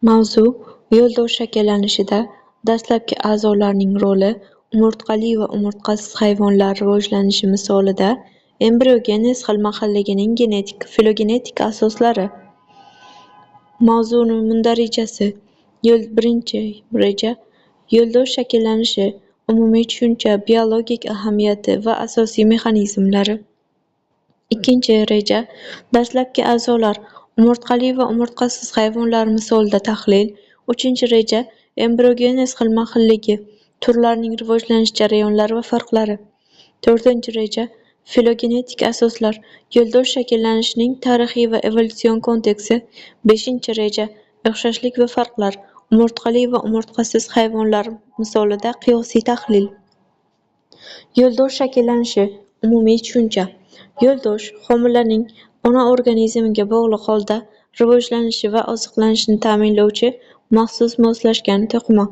Mavzu yo'ldosh shakllanishida dastlabki a'zolarning roli, umurtqali va umurtqasiz hayvonlar rivojlanishi misolida embriogenez xilma-xilligining filogenetik asoslari. Mavzuning mundarijasi. Birinchi reja yo'ldosh shakllanishi, umumiy tushuncha, biologik ahamiyati va asosiy mexanizmlari. Ikkinchi reja dastlabki a'zolar, umurtqali va umurtqasiz hayvonlar misolida tahlil. Uchinchi reja embriogenez xilma-xilligi, turlarning rivojlanish jarayonlari va farqlari. To'rtinchi reja filogenetik asoslar, yo'ldosh shaklanishining tarixiy va evolyutsion konteksti. Beshinchi reja o'xshashlik va farqlar, umurtqali va umurtqasiz hayvonlar misolida qiyosiy tahlil. Yo'ldosh shakllanishi. Umumiy tushuncha. Yo'ldosh homilaning ona organizmiga bog'liq holda rivojlanishi va oziqlanishini ta'minlovchi maxsus moslashgan to'qima.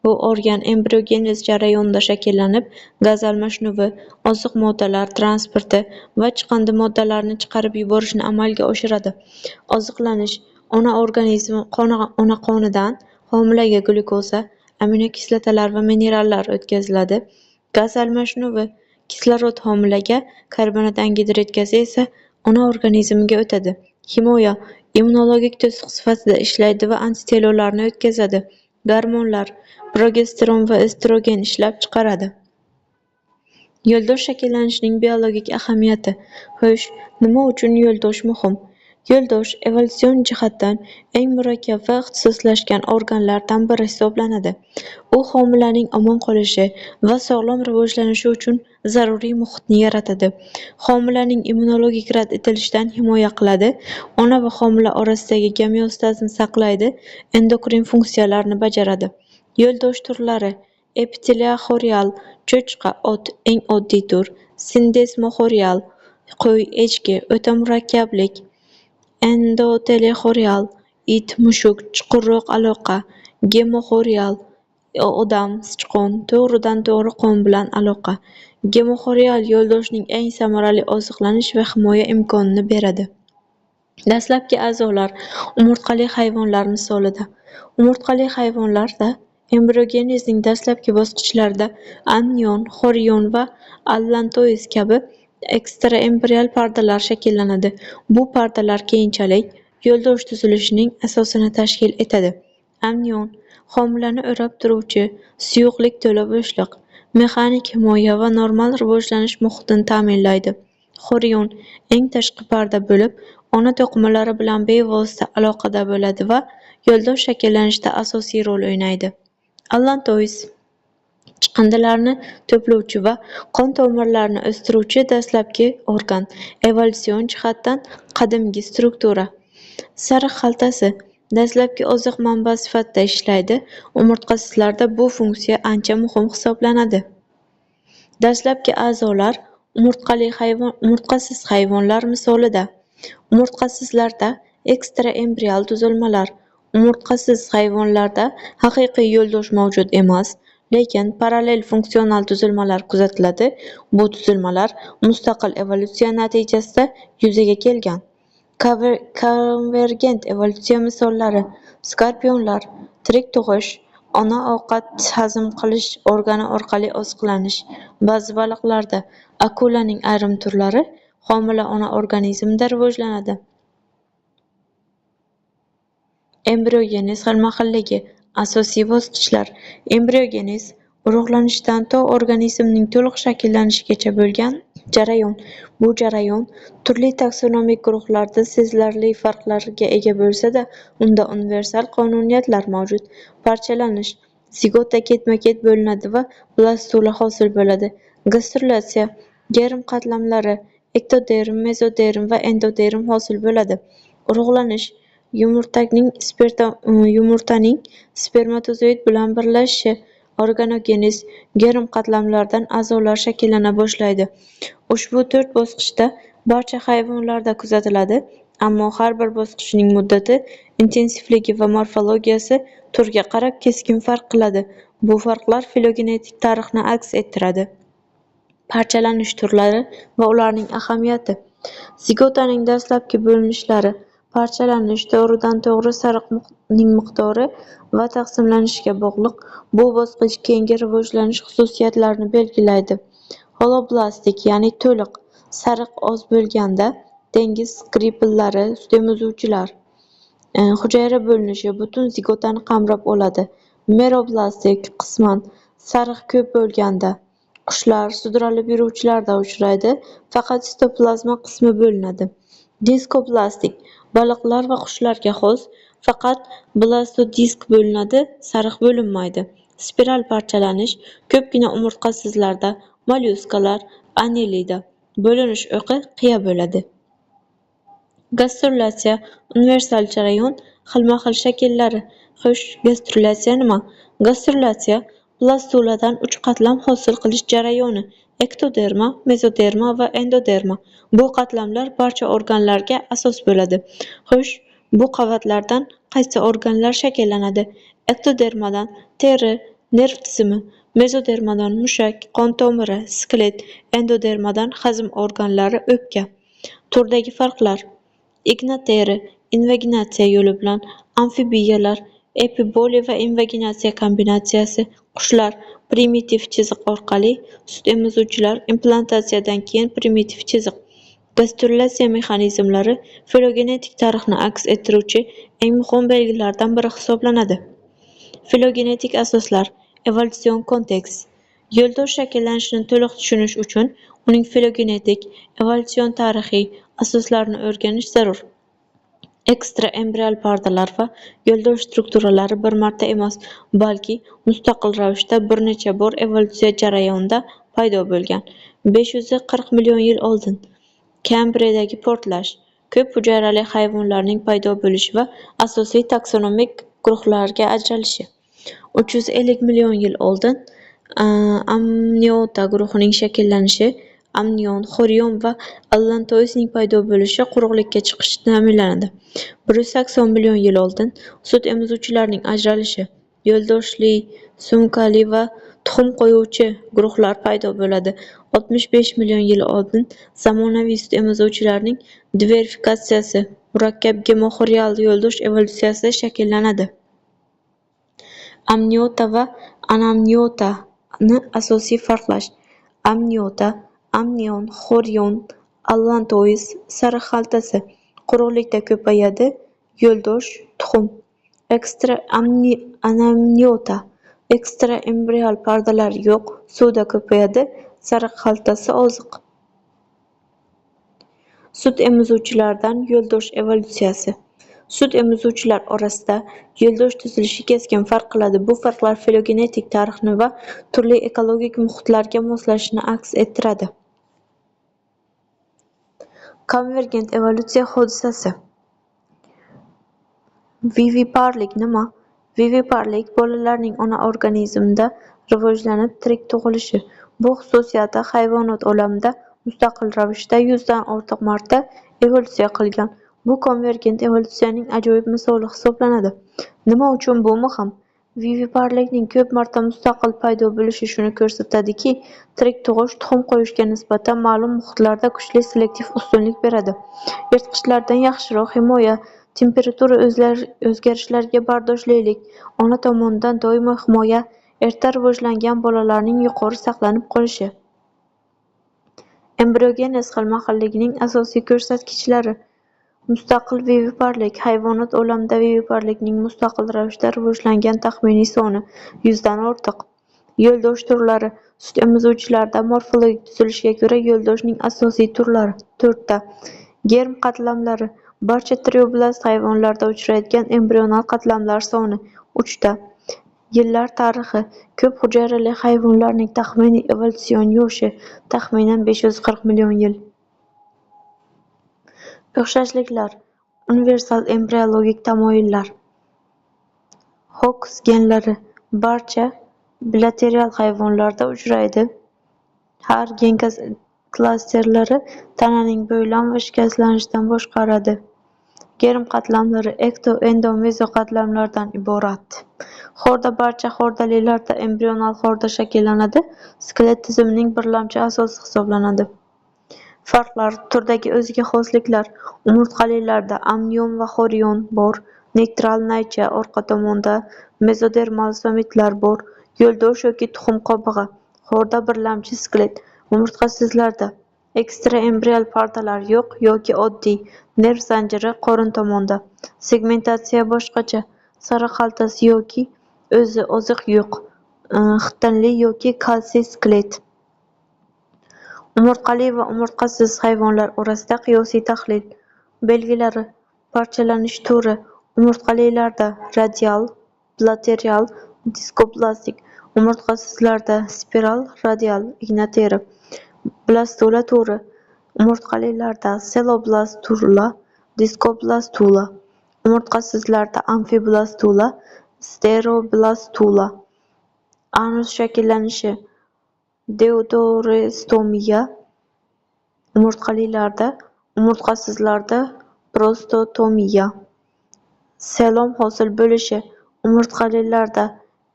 Bu organ embriogenez jarayonida shakllanib, gaz almashinuvi, oziq moddalar transporti va chiqindi moddalarini chiqarib yuborishni amalga oshiradi. Oziqlanish. Ona organizmi ona qonidan homilaga glyukoza, aminokislotalar va minerallar o'tkaziladi. Gaz almashinuvi. Kislorod homilaga, karbonat angidrid gazi esa ona organizmiga o'tadi. Himoya. Immunologik to'siq sifatida ishlaydi va antitanalarni o'tkazadi. Gormonlar. Progesteron va estrogen ishlab chiqaradi. Yo'ldosh shaklanishining biologik ahamiyati. Xo'sh, nima uchun yo'ldosh muhim? Yo'ldosh evolyutsion jihatdan eng murakkab va ixtisoslashgan organlardan biri hisoblanadi. U homilaning omon qolishi va sog'lom rivojlanishi uchun zaruriy muhitni yaratadi. Homilaning immunologik rad etilishidan himoya qiladi. Ona va homila orasidagi gomeostazni saqlaydi. Endokrin funksiyalarni bajaradi. Yo'ldosh turlari. Epitelial cho'chqa, ot eng oddiy tur. Sindesmoxorial qo'y, echki, o'ta murakkablik. Endotelial it, mushuk, chuqurroq aloqa. Gemoxorial odam, sichqon, to'g'ridan-to'g'ri qon bilan aloqa. Gemoxorial yo'ldoshning eng samarali oziqlanish va himoya imkonini beradi. Dastlabki a'zolar, umurtqali hayvonlar misolida. Umurtqali hayvonlarda embriogenezning dastlabki bosqichlarida amnion, xorion va allantois kabi ekstraembrional pardalar shakllanadi. Bu pardalar keyinchalik yo'ldosh tuzilishining asosini tashkil etadi. Amnion homilani o'rab turuvchi suyuqlik to'la bo'shliq, mexanik himoya va normal rivojlanish muhitini ta'minlaydi. Xorion eng tashqi parda bo'lib, ona to'qimalari bilan bevosita aloqada bo'ladi va yo'ldosh shakllanishida asosiy rol o'ynaydi. Allantois chiqindilarni to'plovchi va qon tomirlarini o'stiruvchi dastlabki organ. Evolyutsion jihatdan qadimgi struktura. Sariq xaltasi dastlabki oziq manba sifatida ishlaydi. Umurtqasizlarda bu funksiya ancha muhim hisoblanadi. Dastlabki a'zolar, umurtqasiz hayvonlar misolida. Umurtqasizlarda ekstraembrional tuzilmalar. Umurtqasiz hayvonlarda haqiqiy yo'ldosh mavjud emas, lekin parallel funksional tuzilmalar kuzatiladi. Bu tuzilmalar mustaqil evolyutsiya natijasida yuzaga kelgan. Konvergent evolyutsiya misollari. Skorpionlar tirik tug'ish, ona ovqat hazm qilish organi orqali oziqlanish. Ba'zi baliqlarda akulaning ayrim turlari homila ona organizmida rivojlanadi. Embriogenez xilma-xilligi. Asosiy bosqichlar. Embriogenez urug'lanishdan to organizmning to'liq shakllanishigacha bo'lgan jarayon. Bu jarayon turli taksonomik guruhlarda sezilarli farqlarga ega bo'lsa-da, unda universal qonuniyatlar mavjud. Parchalanish. Zigota ketma-ket bo'linadi va blastula hosil bo'ladi. Gastrulyatsiya. Germ qatlamlari ektoderm, mezoderm va endoderm hosil bo'ladi. Urug'lanish. Yumurtaning spermatozoid bilan birlashishi. Organogenez. Germ qatlamlaridan a'zolar shakllana boshlaydi. Ushbu 4 bosqichda barcha hayvonlarda kuzatiladi, ammo har bir bosqichning muddati, intensivligi va morfologiyasi turga qarab keskin farq qiladi. Bu farqlar filogenetik tarixni aks ettiradi. Parchalanish turlari va ularning ahamiyati. Zigotaning dastlabki bo'linishlari. parchalanish, to'g'ridan-to'g'ri sariqning miqdori va taqsimlanishiga bog'liq. Bu bosqich keyingi rivojlanish xususiyatlarini belgilaydi. Holoblastik, ya'ni to'liq sariq oz bo'lganda, dengiz skripllari, sut emizuvchilar hujayra bo'linishi butun zigotani qamrab oladi. Meroblastik, qisman sariq ko'p bo'lganda, qushlar, sudralib yuruvchilarda uchraydi, faqat sitoplazma qismi bo'linadi. Diskoplastik, baliqlar va qushlarga xos, faqat blastodisk bo'linadi, sariq bo'linmaydi. Spiral parchalanish, ko'pgina umurtqasizlarda, mollyuskalar, annelida bo'linish o'qi qiya bo'ladi. Gastrulyatsiya universal jarayon, xilma-xil shakllari. Xo'sh, gastrulyatsiya nima? Gastrulyatsiya blastuladan 3 qatlam hosil qilish jarayoni: ektoderma, mezoderma va endoderma. Bu qatlamlar barcha organlarga asos bo'ladi. Xo'sh, bu qavatlardan qaysi organlar shakllanadi? Ektodermadan teri, nerv tizimi, mezodermadan mushak, qon tomiri, skelet, endodermadan hazm organlari, o'pka. Turdagi farqlar: ignoteri invaginatsiya yo'li bilan, amfibiyalar epiboliya va invaginatsiya kombinatsiyasi, qushlar primitiv chiziq orqali, sut emizuvchilar implantatsiyadan keyin primitiv chiziq. Gastrulyatsiya mexanizmlari filogenetik tarixni aks ettiruvchi eng muhim belgilardan biri hisoblanadi. Filogenetik asoslar, evolyutsion kontekst. Yo'ldosh shakllanishini to'liq tushunish uchun uning filogenetik, evolyutsion tarixiy asoslarini o'rganish zarur. Ekstraembrional pardalar va yo'ldosh strukturalari bir marta emas, balki mustaqil ravishda bir necha bor evolyutsiya jarayonida paydo bo'lgan. 540 million yil oldin Kambriyadagi portlash, ko'p hujayrali hayvonlarning paydo bo'lishi va asosiy taksonomik guruhlarga ajralishi. 350 million yil oldin amniota guruhining shakllanishi, amnion, xorion va allantoisning paydo bo'lishi, quruqlikka chiqishi ta'minlanadi. 180 million yil oldin sut emizuvchilarning ajralishi, yo'ldoshli, suмкali va tuxum qo'yuvchi guruhlar paydo bo'ladi. 65 million yil oldin zamonaviy sut emizuvchilarning diversifikatsiyasi, murakkab gemoxorial yo'ldosh evolyutsiyasi shakllanadi. Amniota va anamniotani asosiy farqlash. Amniota, amnion, xorion, allantois, sariq xaltasi quruqlikda ko'payadi, yo'ldosh, tuxum. Anamniota, ekstraembrional pardalar yo'q, suvda ko'payadi, sariq xaltasi oziq. Sut emizuvchilardan yo'ldosh evolyutsiyasi. Sut emizuvchilar orasida yo'ldosh tuzilishi keskin farq qiladi. Bu farqlar filogenetik tarixni va turli ekologik muhitlarga moslashishni aks ettiradi. Konvergent evolyutsiya hodisasi. Viviparlik nima? Viviparlik bolalarning ona organizmida rivojlanib, tirik tug'ilishi. Bu xususiyati hayvonot olamida mustaqil ravishda 100 dan ortiq marta evolyutsiya qilgan. Bu konvergent evolyutsiyaning ajoyib misoli hisoblanadi. Nima uchun bu muhim? Viviparlikning ko'p marta mustaqil paydo bo'lishi shuni ko'rsatadiki, tirik tug'ish tuxum qo'yishga nisbatan ma'lum muhitlarda kuchli selektiv ustunlik beradi. Yirtqichlardan yaxshiroq himoya, temperatura o'zgarishlariga bardoshlilik, ona tomonidan doimo himoya, erta rivojlangan bolalarning yuqori saqlanib qolishi. Embriogenez xilma-xilligining asosiy ko'rsatkichlari. Mustaqil viviparlik. Hayvonot olamida viviparlikning mustaqil ravishda rivojlangan taxminiy soni 100 dan ortiq. Yo'ldosh turlari. Sut emizuvchilarda morfologik tuzilishiga ko'ra yo'ldoshning asosiy turlari 4 ta. Germ qatlamlari. Barcha trioblast hayvonlarda uchraydigan embrional qatlamlar soni 3 ta. Yillar tarixi. Ko'p hujayrali hayvonlarning taxminiy evolyutsion yoshi taxminan 540 million yil. O'xshashliklar. Universal embriologik tamoyillar. Hox genlari barcha bilateral hayvonlarda uchraydi. Har gen klasterlari tananing bo'ylam va shikastlanishdan boshqaradi. Germ qatlamlari ekto, endo, mezo qatlamlardan iborat. Xorda barcha xordalilarda embrional xorda shakllanadi, skelet tizimining birlamchi asosi hisoblanadi. Farqlar: turdagi o'ziga xosliklar. Umurtqalilarda amnion va xorion bor. Nektral naycha orqa tomonda. Mezodermal sometlar bor. Yo'ldosh yoki tuxum qobig'i. Xo'rda birlamchi skelet. Umurtqasizlarda ekstraembrional pardalar yo'q yoki oddiy. Nerv zanjiri qorin tomonda. Segmentatsiya boshqacha. Sariq xaltasi yoki o'zi oziq yo'q. Xittinli yoki kalsiy skelet. Umurtqali va umurtqasiz hayvonlar orasida qiyosiy tahlil. Belgilari: parchalanish turi. Umurtqalilarda radial, bilateral, diskoplastik. Umurtqasizlarda spiral, radial, igna teri. Blastula turi. Umurtqalilarda seloblastula, diskoblastula. Umurtqasizlarda amfiblastula, steroblastula. Anus shakllanishi. Deodorestomiya. Umurtqalilarda, umurtqasizlarda prostotomiya. Selom hosil bo'lishi. Umurtqalilarda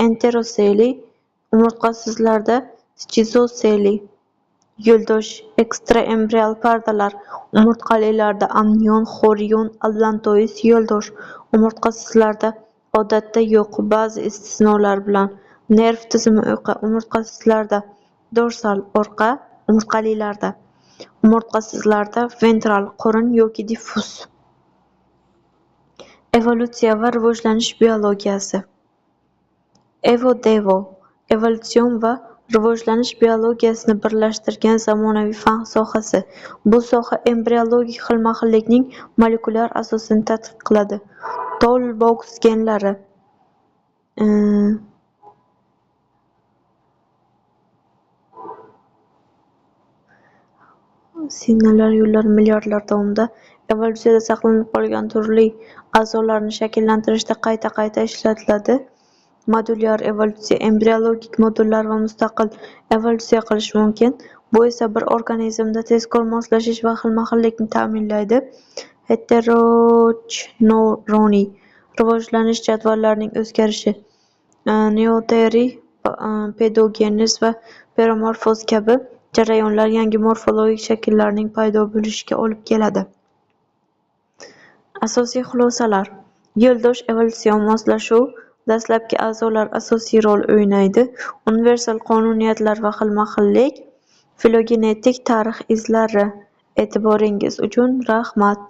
enteroseliy, umurtqasizlarda schizoseliy. Yo'ldosh ekstraembrional pardalar. Umurtqalilarda amnion, xorion, allantois yo'ldosh. Umurtqasizlarda odatda yo'q, ba'zi istisnolar bilan. Nerv tizimi o'qi. Umurtqasizlarda dorsal orqa, umurtqalilarda. Umurtqasizlarda ventral qorin yoki diffuz. Evolyutsiya va rivojlanish biologiyasi. Evo-devo evolyutsion va rivojlanish biologiyasini birlashtirgan zamonaviy fan sohasi. Bu soha embriologik xilma-xillikning molekulyar asosini tadqiq qiladi. Tollbox genlari signallar yo'llari milliardlar davomida evolyutsiyada saqlanib qolgan turli a'zolarni shakllantirishda qayta ishlatiladi. Modulyar evolyutsiya embriologik modullar va mustaqil evolyutsiya qilish mumkin. Bu esa bir organizmda tezkor moslashish va xilma-xillikni ta'minlaydi. Heterochnoroniy rivojlanish jadvallarining o'zgarishi. Neoteriy pedogenez va peromorfoz kabi jarayonlar yangi morfologik shakllarning paydo bo'lishiga olib keladi. Asosiy xulosalar: yo'ldosh evolyutsion moslashuv. Dastlabki a'zolar asosiy rol o'ynaydi. Universal qonuniyatlar va xilma-xillik. Filogenetik tarix izlari. E'tiboringiz uchun rahmat.